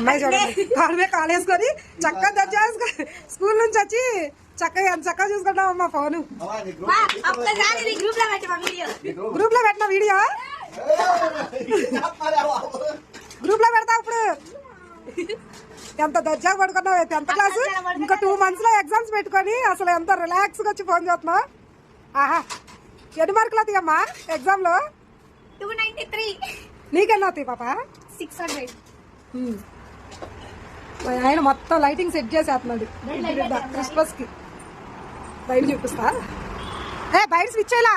అమ్మాయి చూడండి కాలు మీద కాలు వేసుకొని చక్కగా దర్జా స్కూల్ నుంచి వచ్చి చక్కగా ఎంత చక్కగా చూసుకుంటాం అమ్మా ఫోను. గ్రూప్ లో పెట్టిన వీడియో గ్రూప్ లో పెడతా ఇప్పుడు. ఎంత దర్జాగా పడుకున్నావు 10th క్లాస్. ఇంకా 2 months లో ఎగ్జామ్స్ పెట్టుకొని అసలు ఎంత రిలాక్స్ గా వచ్చి ఫోన్ చేస్తున్నావు. ఆహా ఎన్ని మార్కులు అవుతాయమ్మా ఎగ్జామ్ లో? 293. నీకెన్ని అవుతాయి పాప? 600. ఆయన మొత్తం లైటింగ్ సెట్ చేసేస్తున్నాడు క్రిస్మస్ కి. బయట చూపిస్తా. బయట స్విచ్ అయ్యలా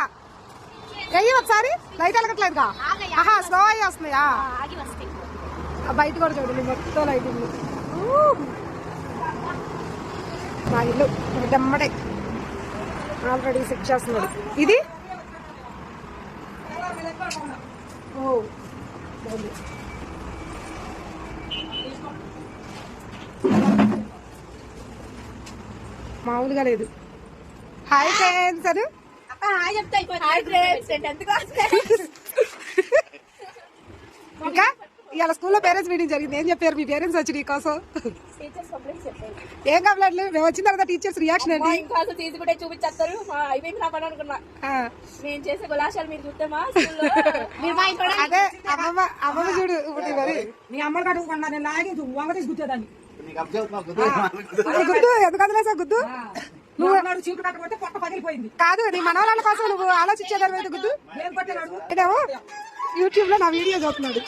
అయ్యి ఒకసారి లైట్ వెలగట్లేదుగా. ఆహా స్లో అయ్యి వస్తున్నాయా? బయట కూడా చూడండి మొత్తం లైటింగ్. మా ఇల్లు డమ్మడే ఆల్రెడీ సెట్ చేస్తున్నాడు. ఇది మామూలుగా లేదు. హాయ్ ఫ్రెండ్స్ అను. ఇంకా ఇవాళ స్కూల్లో పేరెంట్స్ మీటింగ్ జరిగింది. ఏం చెప్పారు మీ పేరెంట్స్ వచ్చి నీకోసం? ఏం కంప్లైంట్? మేము వచ్చిన తర్వాత టీచర్స్ రియాక్షన్ ఏంటి? చూపించేస్తారు అయిపోయింది నా పని అనుకున్నా. నేను చేసే గులాశాలు మీరు చూస్తామా? అదే అమ్మమ్మ చూడు ఇప్పుడు మరి నీ అమ్మని కడుగుకున్నా నేను లాగి వంగ తీసి గుర్తేదాన్ని. గుద్దు ఎందుకు వదిలేసా గుద్దు? నువ్వు చీపు కట్టకపోతే పొట్ట పగిలిపోయింది. కాదు నీ మనవరాల కోసం నువ్వు ఆలోచించేదాని మీద గుద్దు. ఏం పట్టినాడు ఇదేమో యూట్యూబ్ లో నా వీడియో చూస్తున్నాడు.